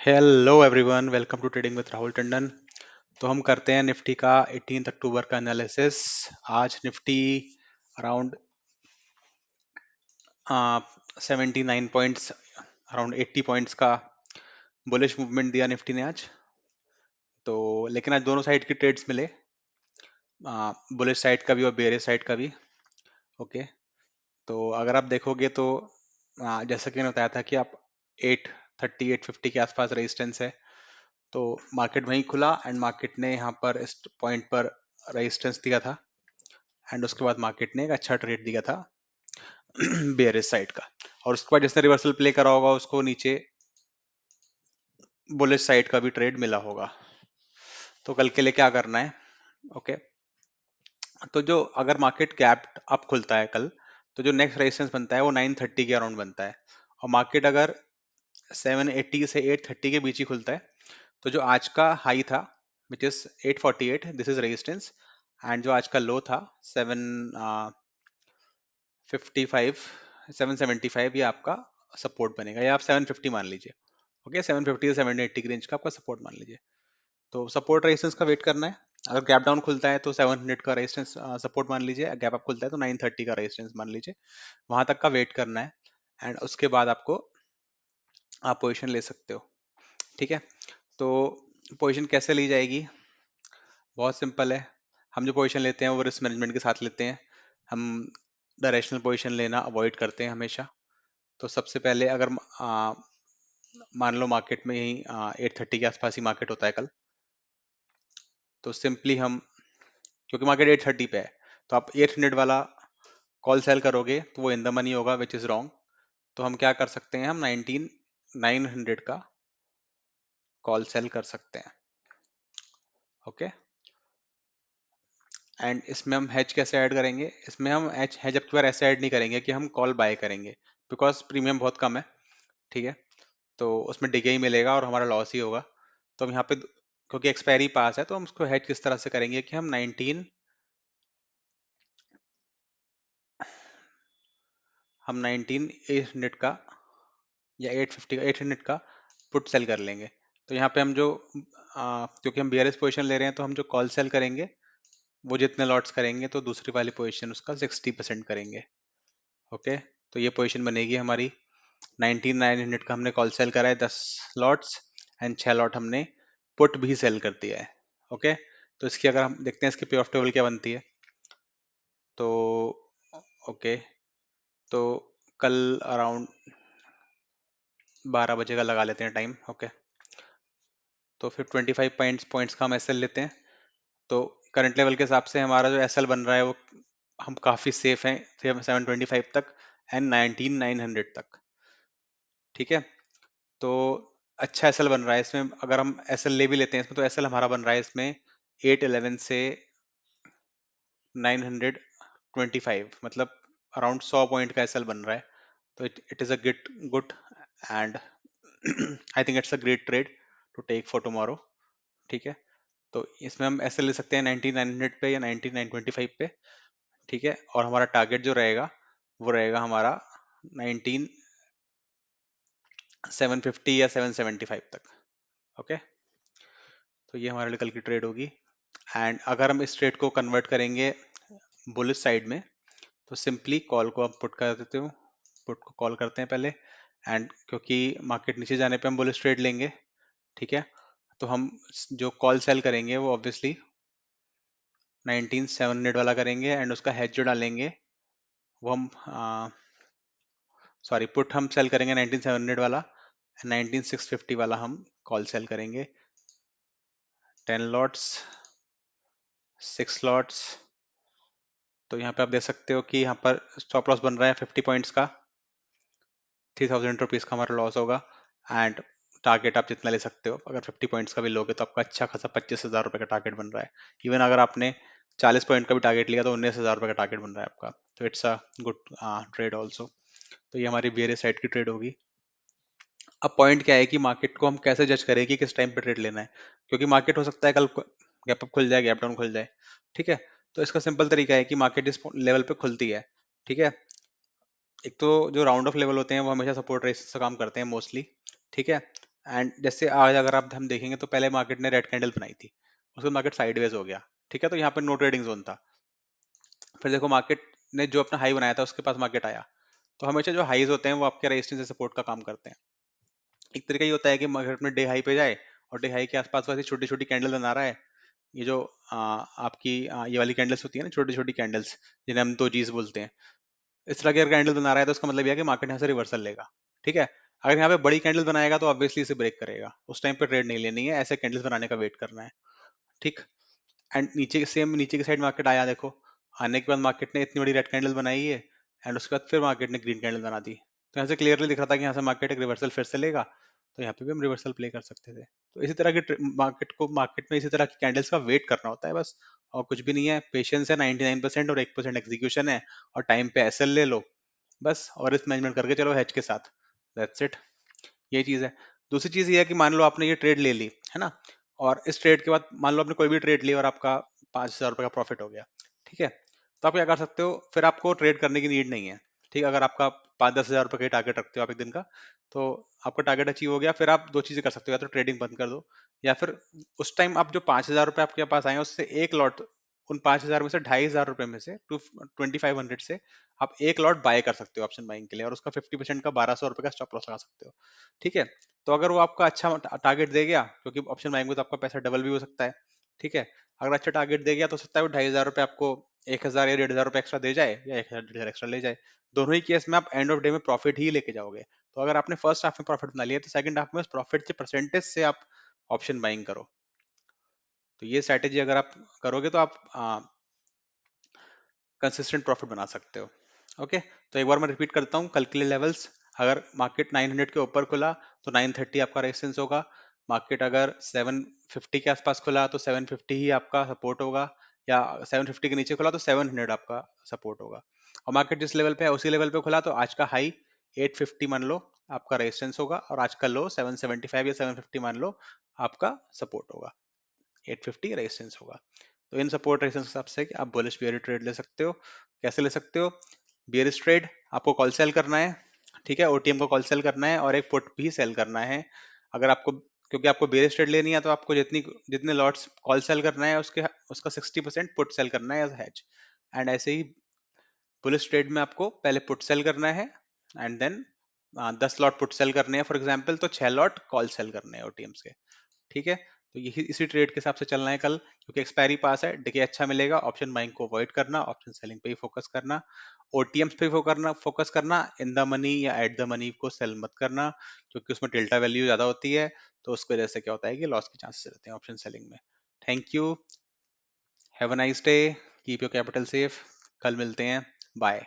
Hello everyone, welcome to trading with Rahul Tandon. तो हम करते हैं निफ्टी का 18 अक्टूबर का एनालिसिस। आज Nifty around 79 points, around 80 points का बुलिश मूवमेंट दिया निफ्टी ने आज। तो लेकिन आज दोनों साइड की ट्रेड्स मिले, बुलिश साइड का भी और बेयरिश साइड का भी। ओके, तो अगर आप देखोगे तो जैसा कि मैंने बताया था कि आप 830 850 के आसपास रेजिस्टेंस है। तो मार्केट वहीं खुला एंड मार्केट ने यहाँ पर इस पॉइंट पर रेजिस्टेंस दिया था एंड उसके बाद मार्केट ने एक अच्छा ट्रेड दिया था बेयरिश साइड का। और उसके बाद जिसने रिवर्सल प्ले करा होगा उसको नीचे बुलिश साइड का भी ट्रेड मिला होगा। तो कल के लिए क्या करना है? ओके, तो जो अगर मार्केट गैप अप खुलता है कल, तो जो नेक्स्ट रेजिस्टेंस बनता है वो 930 के अराउंड बनता है। और मार्केट अगर 780 से 830 के बीच ही खुलता है, तो जो आज का हाई था which is 848, this is resistance. And जो आज का लो था 755 775, ये आपका सपोर्ट बनेगा, या आप 750 मान लीजिए। ओके, 750 से 780 की रेंज का आपका सपोर्ट मान लीजिए। तो सपोर्ट रेजिस्टेंस का वेट करना है। अगर गैप डाउन खुलता है तो 700 का रेजिस्टेंस सपोर्ट मान लीजिए, गैप अप खुलता है तो 930 का रेजिस्टेंस मान लीजिए। वहां तक का वेट करना है एंड उसके बाद आपको आप पोजीशन ले सकते हो। ठीक है, तो पोजीशन कैसे ली जाएगी? बहुत सिंपल है। हम जो पोजीशन लेते हैं वो रिस्क मैनेजमेंट के साथ लेते हैं। हम डायरेक्शनल पोजीशन लेना अवॉइड करते हैं हमेशा। तो सबसे पहले अगर मान लो मार्केट में यही 830 के आसपास ही मार्केट होता है कल, तो सिंपली हम, क्योंकि मार्केट 830 पे है, तो आप 800 वाला कॉल सेल करोगे तो वो इन द मनी होगा, विच इज रॉन्ग। तो हम क्या कर सकते हैं, हम 900 का कॉल सेल कर सकते हैं। ओके, एंड इसमें हम हैज कैसे ऐड करेंगे? इसमें हम हैज हैज अब की बार ऐसे ऐड नहीं करेंगे कि हम कॉल बाय करेंगे, बिकॉज प्रीमियम बहुत कम है। ठीक है, तो उसमें डिगे ही मिलेगा और हमारा लॉस ही होगा। तो हम यहाँ पे, क्योंकि एक्सपायरी पास है, तो हम उसको हेज किस तरह से करेंगे कि हम 19 800 का या 850 का 800 का पुट सेल कर लेंगे। तो यहाँ पे हम जो क्योंकि हम बियरिश पोजीशन ले रहे हैं, तो हम जो कॉल सेल करेंगे वो जितने लॉट्स करेंगे तो दूसरी वाली पोजीशन उसका 60% करेंगे। ओके, तो ये पोजीशन बनेगी हमारी 19 900 का हमने कॉल सेल करा है 10 लॉट्स एंड 6 लॉट हमने पुट भी सेल कर दिया है। ओके, तो इसकी अगर हम देखते हैं इसकी पे ऑफ टेबल क्या बनती है, तो ओके, तो कल अराउंड 12 बजे का लगा लेते हैं टाइम। ओके, तो फिर 25 पॉइंट्स का हम एसएल लेते हैं। तो करंट लेवल के हिसाब से हमारा जो एसएल बन रहा है वो, हम काफ़ी सेफ हैं 725 तक एंड 19 900 तक। ठीक है, तो अच्छा एसएल बन रहा है इसमें। अगर हम एसएल ले भी लेते हैं इसमें, तो एसएल हमारा बन रहा है इसमें 811 से 925, मतलब अराउंड 100 पॉइंट का एसएल बन रहा है। तो it is a good and I think it's a great trade to take for tomorrow. ठीक है, तो इसमें हम ऐसे ले सकते हैं 19 900 पे या 19 925 पे। ठीक है, और हमारा टारगेट जो रहेगा वो रहेगा हमारा 19 750 या 775 तक। ओके, तो ये हमारे लिए कल की ट्रेड होगी। एंड अगर हम इस ट्रेड को कन्वर्ट करेंगे बुलिश साइड में, तो सिंपली कॉल को आप पुट कर देते हो, पुट को कॉल करते हैं पहले। एंड क्योंकि मार्केट नीचे जाने पे हम बुलिश ट्रेड लेंगे, ठीक है, तो हम जो कॉल सेल करेंगे वो ऑब्वियसली 19 700 वाला करेंगे एंड उसका हेज जो डालेंगे वो हम, सॉरी, पुट हम सेल करेंगे 19 700 वाला, 19 650 वाला हम कॉल सेल करेंगे। 10 लॉट्स, 6 लॉट्स। तो यहाँ पे आप देख सकते हो कि यहाँ पर स्टॉप लॉस बन रहा है 50 पॉइंट्स का, 3000 रुपीज़ का हमारा लॉस होगा। एंड टारगेट आप जितना ले सकते हो, अगर 50 पॉइंट्स का भी लोगे तो आपका अच्छा खासा 25,000 रुपये का टारगेट बन रहा है। इवन अगर आपने 40 पॉइंट का भी टारगेट लिया तो 19,000 रुपये का टारगेट बन रहा है आपका। तो it's a good trade also. तो ये हमारी वेरियस साइड की ट्रेड होगी। अब पॉइंट क्या है कि मार्केट को हम कैसे जज करें कि किस टाइम पे ट्रेड लेना है, क्योंकि मार्केट हो सकता है कल गैप अप खुल जाए, गैप डाउन खुल जाए। ठीक है, तो इसका सिंपल तरीका है कि मार्केट इस लेवल पे खुलती है। ठीक है, एक तो जो राउंड ऑफ लेवल होते हैं वो हमेशा सपोर्ट रेस का काम करते हैं मोस्टली। ठीक है, एंड जैसे आज अगर आप हम देखेंगे तो पहले मार्केट ने रेड कैंडल बनाई थी, उसके मार्केट साइडवेज हो गया, ठीक है, तो यहाँ पर नो ट्रेडिंग जोन था। फिर देखो मार्केट ने जो अपना हाई बनाया था उसके पास मार्केट आया, तो हमेशा जो हाईज होते हैं वो आपके रेजिस्टेंस से सपोर्ट का काम करते हैं। एक तरीका ये होता है कि मार्केट में डे हाई पे जाए और डे हाई के आसपास वैसे छोटी छोटी कैंडल बना रहा है, ये जो आपकी ये वाली कैंडल्स होती है ना, छोटी छोटी कैंडल्स जिन्हें हम दोजीज बोलते हैं, इस तरह की अगर कैंडल बना रहा है तो उसका मतलब यह है कि मार्केट यहाँ से रिवर्सल लेगा, ठीक है। अगर यहाँ पे बड़ी कैंडल बनाएगा तो ऑब्वियसली इसे ब्रेक करेगा, उस टाइम पे ट्रेड नहीं लेनी है, ऐसे कैंडल्स बनाने का वेट करना है, ठीक। एंड नीचे सेम नीचे की साइड मार्केट आया देखो, आने के बाद मार्केट ने इतनी बड़ी रेड कैंडल बनाई है, एंड उसके बाद फिर मार्केट ने ग्रीन कैंडल बना दी, तो यहाँ से क्लियरली दिख रहा था कि यहाँ से मार्केट एक रिवर्सल फिर से लेगा, तो यहाँ पे भी हम रिवर्सल प्ले कर सकते थे। तो इसी तरह की मार्केट में इसी तरह की कैंडल्स का वेट करना होता है बस, और कुछ भी नहीं है, पेशेंस है 99% और 1% एग्जीक्यूशन है, और टाइम पे एसएल ले लो बस, और रिस्क मैनेजमेंट करके चलो हेज के साथ, दैट्स इट, ये चीज है। दूसरी चीज ये है कि मान लो आपने ये ट्रेड ले ली है ना, और इस ट्रेड के बाद मान लो आपने कोई भी ट्रेड ली और आपका 5,000 रुपए का प्रॉफिट हो गया, ठीक है, तो आप क्या कर सकते हो, फिर आपको ट्रेड करने की नीड नहीं है, ठीक है। अगर आपका 5-10 हज़ार रुपए का टारगेट रखते हो आप एक दिन का, तो आपका टारगेट अचीव हो गया, फिर आप दो चीजें कर सकते हो, या तो ट्रेडिंग बंद कर दो, या फिर उस टाइम आप जो 5,000 रुपए आपके पास आए हैं उससे एक लॉट, उन 5,000 में से 2,500 रुपए में से 2500 से आप एक लॉट बाय कर सकते हो ऑप्शन बाइंग के लिए, और उसका 50% का 1,200 रुपए का स्टॉप लॉस लगा सकते हो, ठीक है। तो अगर वो आपका अच्छा टारगेट दे गया, क्योंकि ऑप्शन बाइंग में तो आपका पैसा डबल भी हो सकता है, ठीक है, अगर अच्छा टारगेट दे गया तो हो सकता है वो 2,500 रुपए आपको 1,000 या 1,500 रुपए एक्स्ट्रा दे जाए, या 1,000 1,500 एक्स्ट्रा ले जाए, दोनों ही केस में आप एंड ऑफ डे में प्रॉफिट ही लेके जाओगे। तो अगर आपने फर्स्ट हाफ में प्रॉफिट बना लिया तो सेकंड हाफ में उस प्रॉफिट के परसेंटेज से आप ऑप्शन बाइंग करो। तो ये स्ट्रैटेजी अगर आप करोगे तो आप कंसिस्टेंट प्रॉफिट बना सकते हो। ओके, तो एक बार मैं रिपीट करता हूँ कल के लिए लेवल्स। अगर मार्केट 900 के ऊपर खुला तो 930 आपका रेजिस्टेंस होगा, मार्केट अगर 750 के आसपास खुला तो 750 ही आपका सपोर्ट होगा, या 750 के नीचे खुला तो 700 आपका सपोर्ट होगा, और मार्केट जिस लेवल पे है उसी लेवल पे खुला तो आज का हाई 850 मान लो आपका रेजिस्टेंस होगा, और आज का लो 775 या 750 मान लो आपका सपोर्ट होगा, 850 रेजिस्टेंस होगा। तो इन सपोर्ट रेजिस्टेंस के हिसाब से आप बुलिश बियरिश ट्रेड ले सकते हो। कैसे ले सकते हो? बियरिश ट्रेड आपको कॉल सेल करना है, ठीक है, ओटीएम को कॉल सेल करना है और एक पुट भी सेल करना है। अगर आपको, क्योंकि आपको बियरिश ट्रेड लेनी है तो आपको जितने लॉट्स कॉल सेल करना है उसके उसका 60% पुट सेल करना है एज हेज। एंड ऐसे ही बुलिश ट्रेड में आपको पहले पुट सेल करना है, and then 10 lot put sell करने हैं फॉर एग्जाम्पल, तो 6 लॉट कॉल सेल करने हैं ओटीएम्स के, ठीक है। तो यही इसी ट्रेड के हिसाब से चलना है कल, क्योंकि एक्सपायरी पास है, डिके अच्छा मिलेगा, ऑप्शन बाइंग को अवॉइड करना, ऑप्शन सेलिंग पे ही फोकस करना, ओटीएम्स पे फोकस करना, इन द मनी या एट द मनी को सेल मत करना, क्योंकि उसमें डेल्टा वैल्यू ज्यादा होती है, तो उसकी वजह से क्या होता है कि लॉस के चांसेस रहते हैं ऑप्शन सेलिंग में। Thank you, have a nice day, keep your capital safe, कल मिलते हैं, बाय।